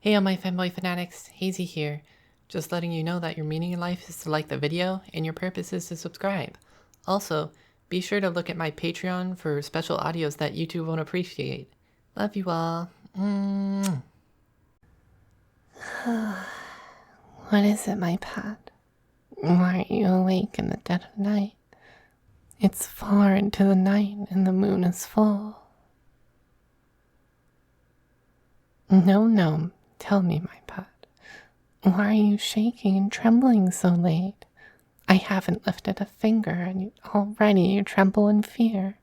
Hey all my Femboy fanatics, Hazy here. Just letting you know that your meaning in life is to like the video and your purpose is to subscribe. Also, be sure to look at my Patreon for special audios that YouTube won't appreciate. Love you all. What is it, my pet? Why are you awake in the dead of night? It's far into the night and the moon is full. No, tell me, my pet. Why are you shaking and trembling so late? I haven't lifted a finger and already you tremble in fear.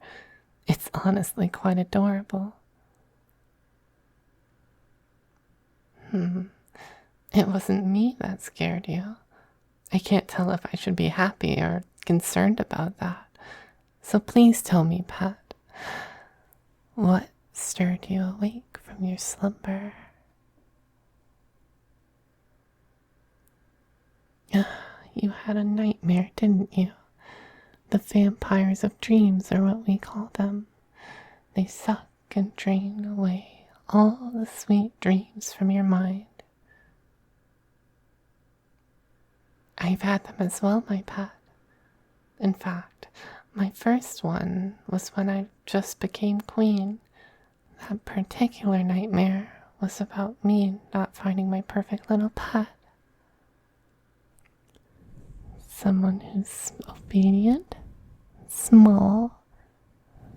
It's honestly quite adorable. It wasn't me that scared you. I can't tell if I should be happy or concerned about that. So please tell me, pet, what stirred you awake from your slumber? You had a nightmare, didn't you? The vampires of dreams are what we call them. They suck and drain away all the sweet dreams from your mind. I've had them as well, my pet. In fact, my first one was when I just became queen. That particular nightmare was about me not finding my perfect little pet. Someone who's obedient, small,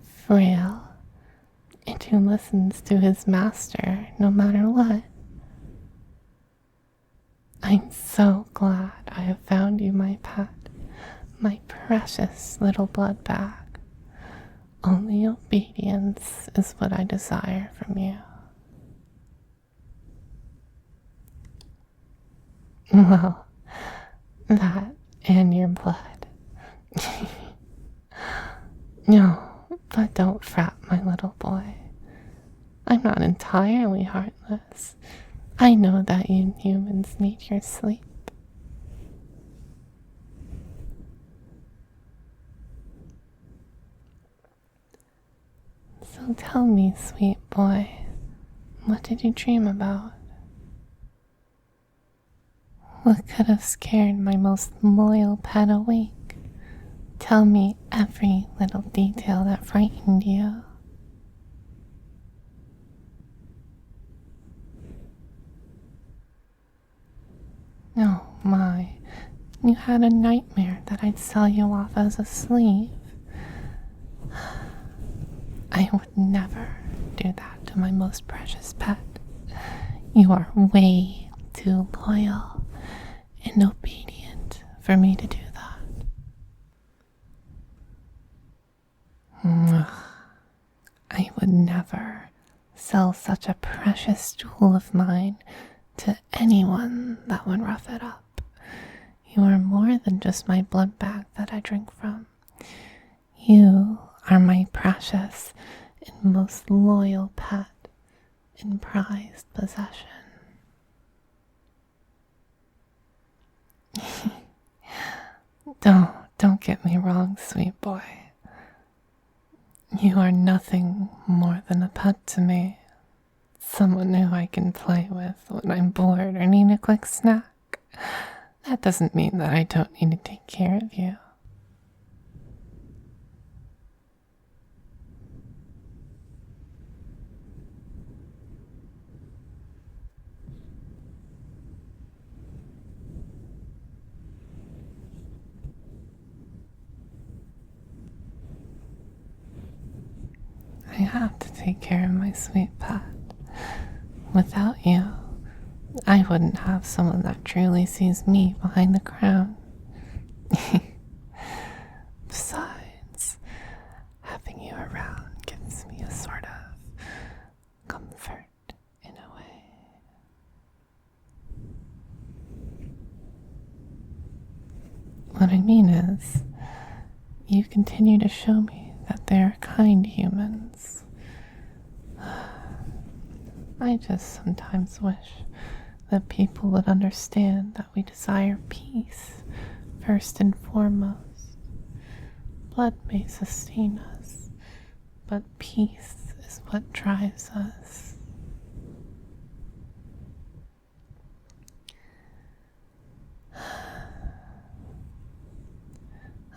frail, and who listens to his master no matter what. I'm so glad I have found you, my pet, my precious little blood bag. Only obedience is what I desire from you. Well, that and your blood. No, but don't fret, my little boy. I'm not entirely heartless. I know that you humans need your sleep. So tell me, sweet boy, what did you dream about? What could have scared my most loyal pet awake? Tell me every little detail that frightened you. Oh my, you had a nightmare that I'd sell you off as a slave. I would never do that to my most precious pet. You are way too loyal and obedient for me to do that. I would never sell such a precious jewel of mine to anyone that would rough it up. You are more than just my blood bag that I drink from. You are my precious and most loyal pet and prized possession. Don't get me wrong, sweet boy. You are nothing more than a pet to me. Someone who I can play with when I'm bored or need a quick snack. That doesn't mean that I don't need to take care of you. I have to take care of my sweet pet. Without you, I wouldn't have someone that truly sees me behind the crown. Besides, having you around gives me a sort of comfort in a way. What I mean is, you continue to show me that they are kind humans. I just sometimes wish that people would understand that we desire peace first and foremost. Blood may sustain us, but peace is what drives us.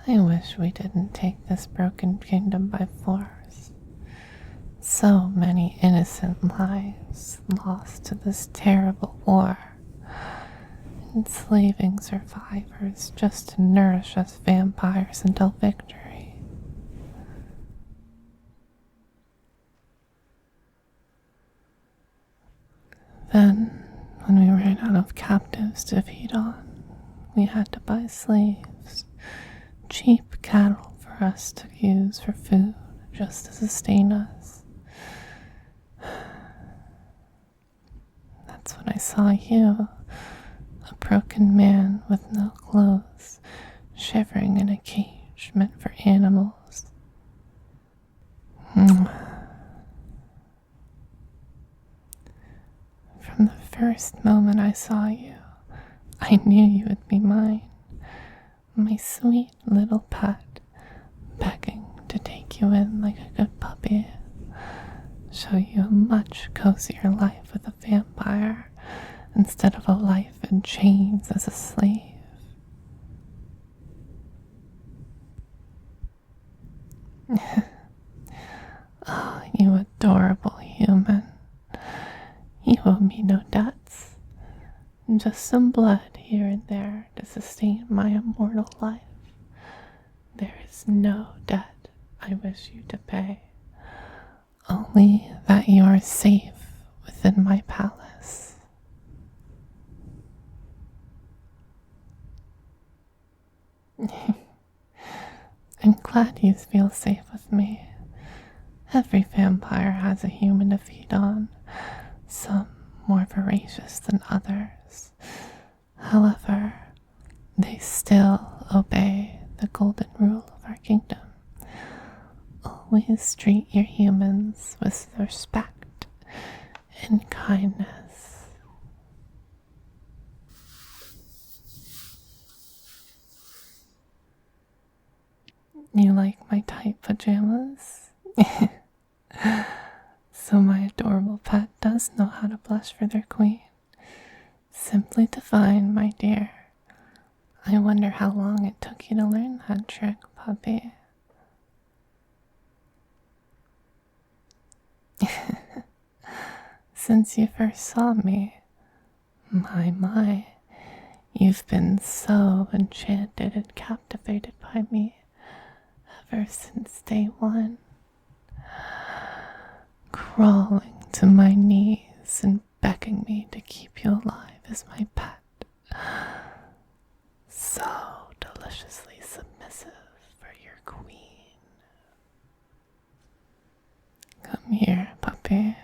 I wish we didn't take this broken kingdom by force. So many innocent lives lost to this terrible war, enslaving survivors just to nourish us vampires until victory. Then, when we ran out of captives to feed on, we had to buy slaves, cheap cattle for us to use for food just to sustain us. That's when I saw you, a broken man with no clothes, shivering in a cage meant for animals. From the first moment I saw you, I knew you would be mine, my sweet little pet, begging to take you in like a good puppy, show you a much cozier life with a vampire instead of a life in chains as a slave. Oh, you adorable human. You owe me no debts, just some blood here and there to sustain my immortal life. There is no debt I wish you to pay, only that you are safe within my palace. I'm glad you feel safe with me. Every vampire has a human to feed on, some more voracious than others. However, they still obey the golden rule of our kingdom. Always treat your humans with respect and kindness. You like my tight pajamas? So my adorable pet does know how to blush for their queen. Simply divine, my dear. I wonder how long it took you to learn that trick, puppy. Since you first saw me, my, you've been so enchanted and captivated by me ever since day one. Crawling to my knees and begging me to keep you alive as my pet. So deliciously submissive for your queen. Come here, puppy.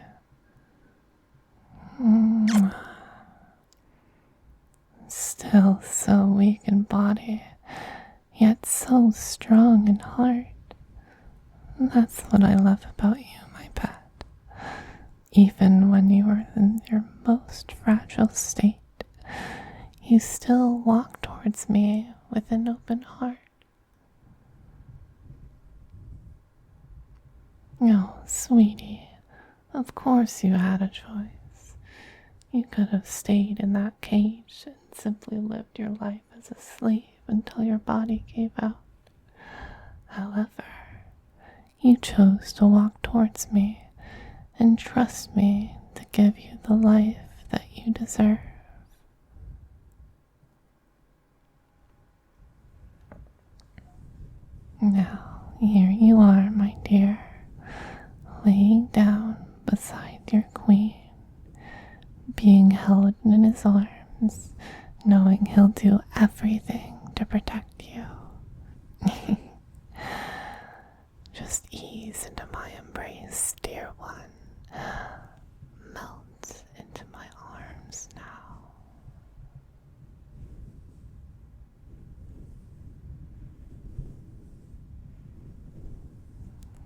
Still so weak in body, yet so strong in heart. That's what I love about you, my pet. Even when you are in your most fragile state, you still walk towards me with an open heart. Oh, sweetie, of course you had a choice. You could have stayed in that cage and simply lived your life as a slave until your body gave out. However, you chose to walk towards me and trust me to give you the life that you deserve. Now, here you are, my dear, laying down beside your queen, being held in his arms, knowing he'll do everything to protect you. Just ease into my embrace, dear one. Melt into my arms now.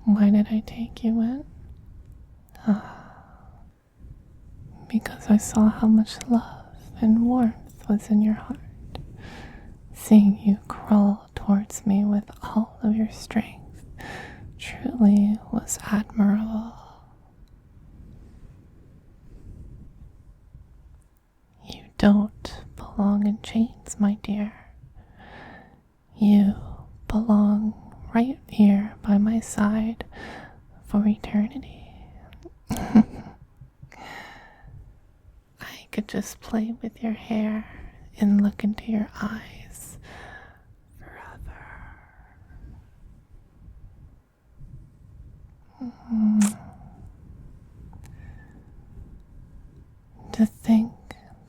Why did I take you in? Because I saw how much love and warmth was in your heart. Seeing you crawl towards me with all of your strength truly was admirable. You don't belong in chains, my dear. You belong right here by my side for eternity. I could just play with your hair and look into your eyes forever. To think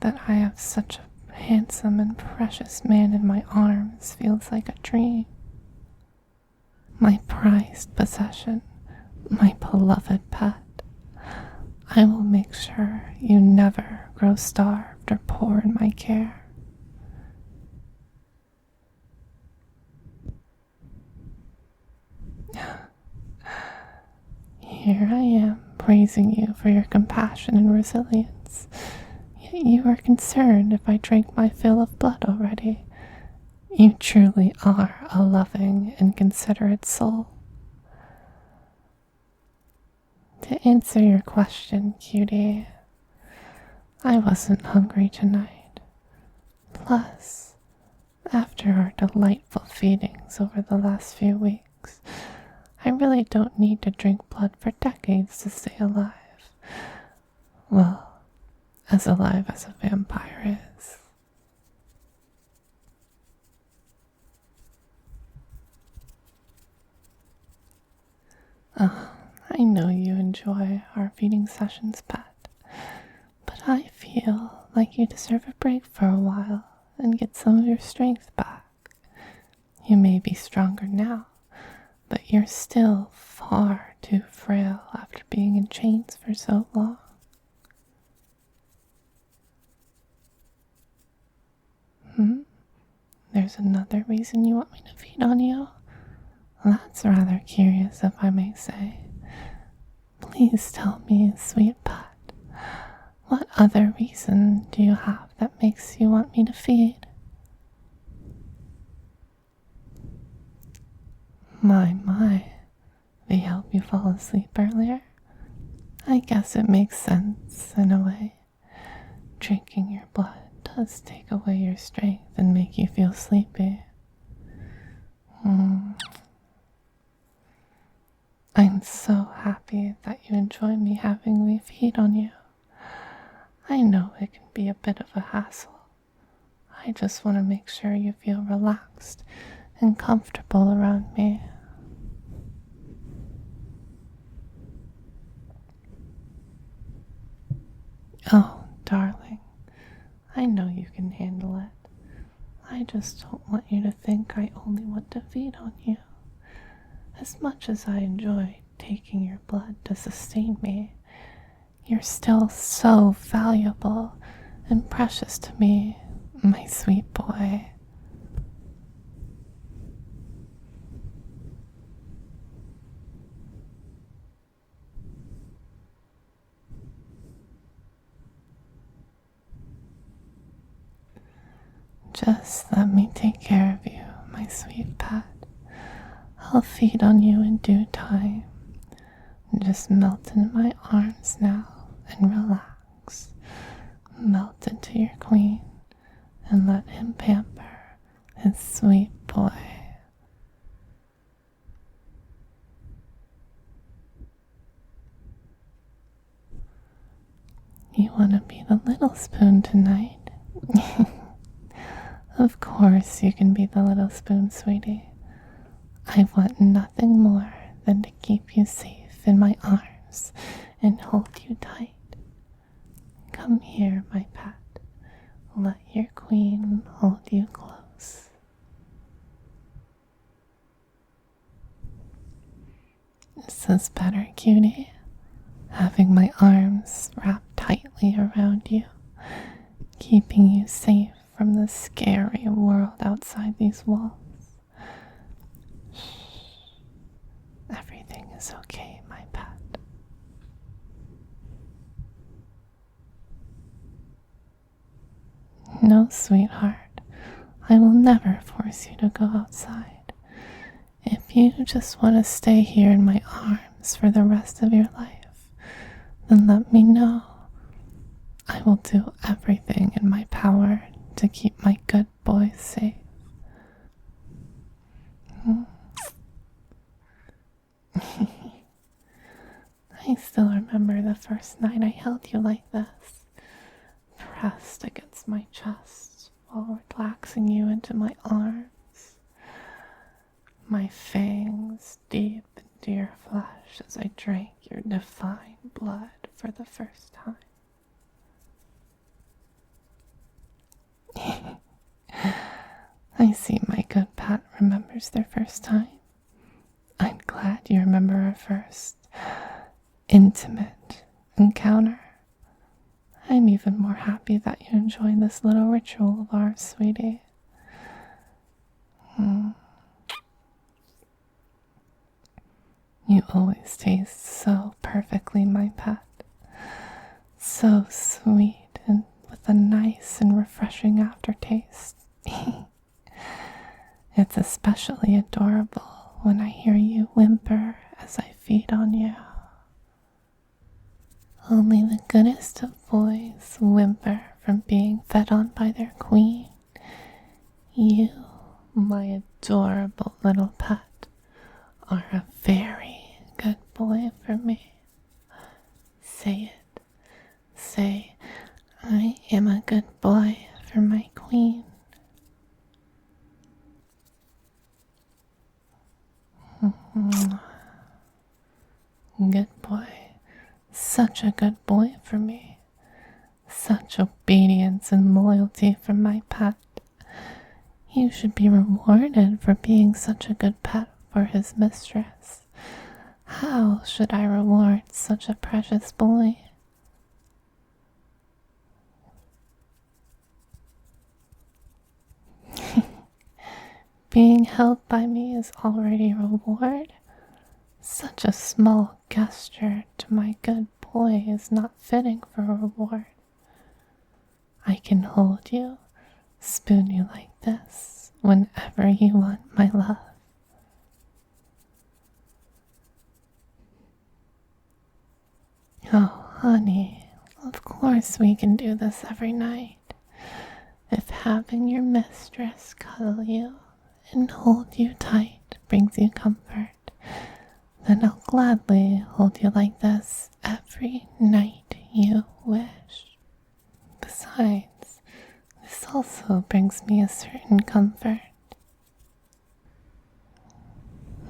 that I have such a handsome and precious man in my arms feels like a dream. My prized possession, my beloved pet. I will make sure you never grow starved or poor in my care. Here I am praising you for your compassion and resilience, yet you are concerned if I drank my fill of blood already. You truly are a loving and considerate soul. To answer your question, cutie, I wasn't hungry tonight. Plus, after our delightful feedings over the last few weeks, I really don't need to drink blood for decades to stay alive. Well, as alive as a vampire is. I know you enjoy our feeding sessions, pet, but I feel like you deserve a break for a while and get some of your strength back. You may be stronger now, but you're still far too frail after being in chains for so long. There's another reason you want me to feed on you? That's rather curious, if I may say. Please tell me, sweet pet, what other reason do you have that makes you want me to feed? My, they help you fall asleep earlier? I guess it makes sense in a way. Drinking your blood does take away your strength and make you feel sleepy. I'm so happy that you enjoy me having me feed on you. I know it can be a bit of a hassle. I just want to make sure you feel relaxed and comfortable around me. Oh, darling, I know you can handle it. I just don't want you to think I only want to feed on you. As much as I enjoy taking your blood to sustain me, you're still so valuable and precious to me, my sweet boy. Just let me take care of you, my sweet pet. I'll feed on you in due time. Just melt into my arms now and relax. Melt into your queen and let him pamper his sweet boy. You want to be the little spoon tonight? Of course you can be the little spoon, sweetie. I want nothing more than to keep you safe in my arms and hold you tight. Come here, my pet. Let your queen hold you close. This is better, cutie. Having my arms wrapped tightly around you, keeping you safe from the scary world outside these walls. Shh. Everything is okay, my pet. No, sweetheart, I will never force you to go outside. If you just want to stay here in my arms for the rest of your life, then let me know. I will do everything in my power to keep my good boy safe. I still remember the first night I held you like this, pressed against my chest while relaxing you into my arms. My fangs deep into your flesh as I drank your divine blood for the first time. I see my good pet remembers their first time. I'm glad you remember our first intimate encounter. I'm even more happy that you enjoy this little ritual of ours, sweetie. You always taste so perfectly, my pet. So sweet and with a nice and refreshing aftertaste. It's especially adorable when I hear you whimper as I feed on you. Only the goodest of boys whimper from being fed on by their queen. You, my adorable little pet, are a very good boy for me. Say it. Say, I am a good boy for my queen. Good boy. Such a good boy for me. Such obedience and loyalty from my pet. You should be rewarded for being such a good pet for his mistress. How should I reward such a precious boy? Being held by me is already a reward. Such a small gesture to my good boy is not fitting for a reward. I can hold you, spoon you like this, whenever you want, my love. Oh, honey, of course we can do this every night. If having your mistress cuddle you and hold you tight brings you comfort, then I'll gladly hold you like this every night you wish. Besides, this also brings me a certain comfort.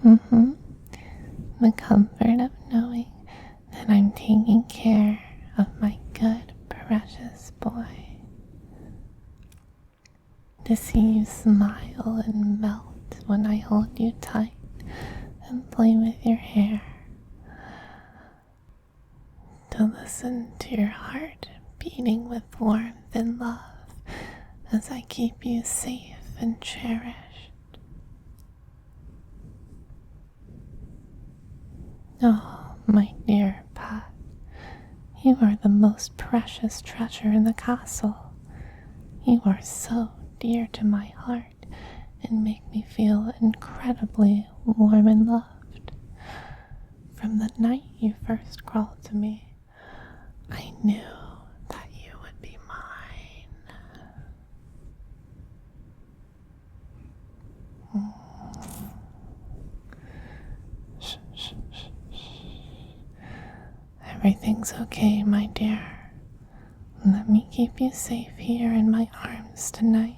The comfort of knowing that I'm taking care of my good, precious boy. To see you smile and melt when I hold you tight and play with your hair. To listen to your heart beating with warmth and love as I keep you safe and cherished. Oh, my dear pet, you are the most precious treasure in the castle. You are so dear to my heart and make me feel incredibly warm and loved. From the night you first crawled to me, I knew that you would be mine. Shh, shh, shh, shh. Everything's okay, my dear. Let me keep you safe here in my arms tonight.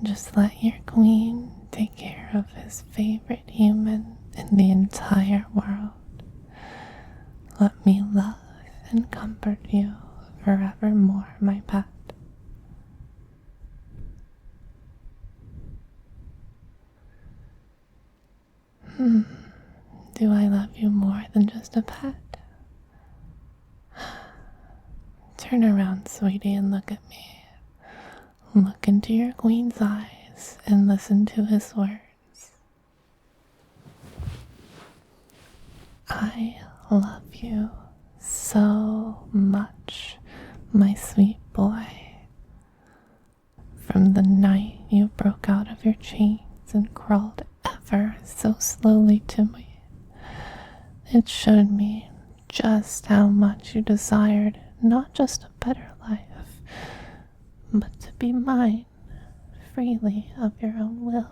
Just let your queen take care of his favorite human in the entire world. Let me love and comfort you forevermore, my pet. Do I love you more than just a pet? Turn around, sweetie, and look at me. Look into your queen's eyes and listen to his words. I love you so much, my sweet boy. From the night you broke out of your chains and crawled ever so slowly to me, it showed me just how much you desired not just a better life, but to be mine freely of your own will.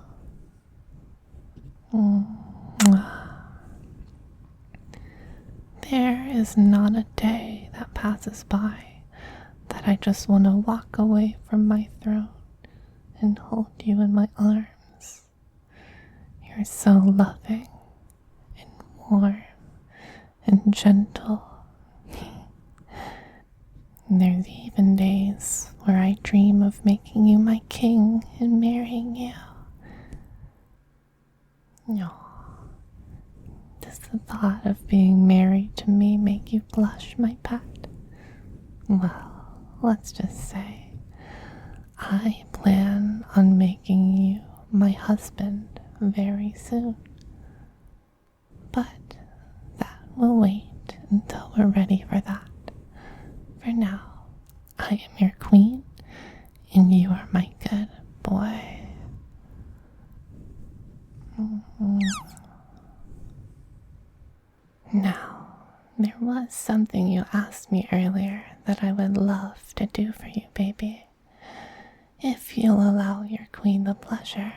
is not a day that passes by that I just want to walk away from my throne and hold you in my arms. You're so loving and warm and gentle. There's even days where I dream of making you my king and marrying you. No. Does the thought of being married to me make you blush, my pet? Well, let's just say I plan on making you my husband very soon. But that will wait until we're ready for that. For now, I am your queen, and you are my good boy. Now, there was something you asked me earlier that I would love to do for you, baby. If you'll allow your queen the pleasure,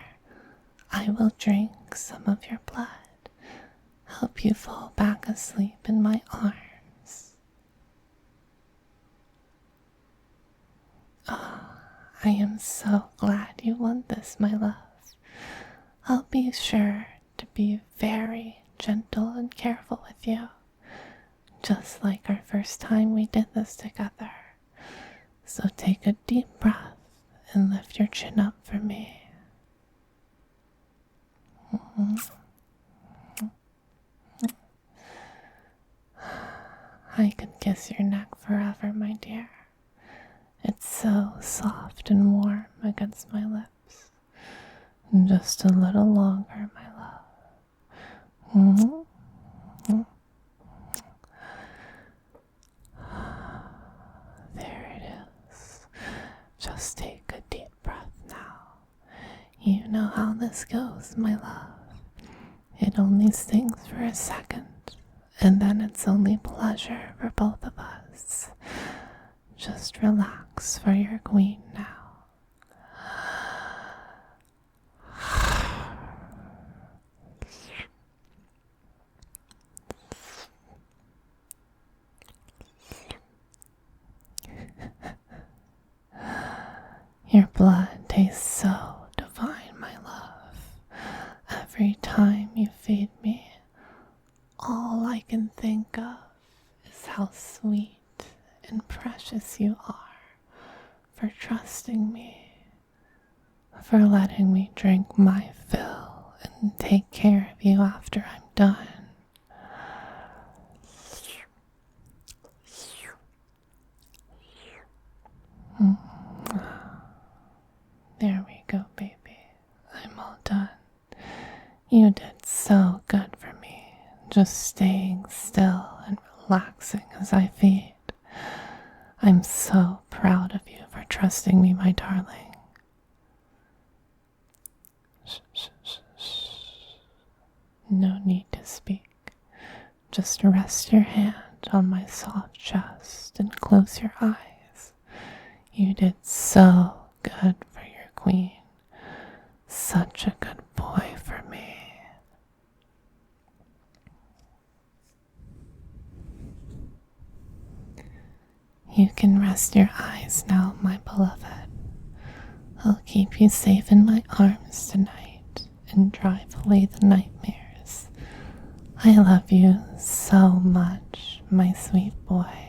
I will drink some of your blood, help you fall back asleep in my arms. Oh, I am so glad you want this, my love. I'll be sure to be very gentle and careful with you, just like our first time we did this together. So take a deep breath and lift your chin up for me. I could kiss your neck forever, my dear. It's so soft and warm against my lips. And just a little longer, my love. There it is. Just take a deep breath now. You know how this goes, my love. It only stings for a second, and then it's only pleasure for both of us. Just relax for your queen now. Your blood tastes so divine, my love. Every time you feed me, all I can think of is how sweet and precious you are, for trusting me, for letting me drink my fill and take care of you after I'm done. There we go, baby. I'm all done. You did so good for me, just staying still and relaxing as I feed. I'm so proud of you for trusting me, my darling. Shh, shh, shh, shh. No need to speak. Just rest your hand on my soft chest and close your eyes. You did so good for your queen. Such a good boy for me. You can rest your eyes now, my beloved. I'll keep you safe in my arms tonight and drive away the nightmares. I love you so much, my sweet boy.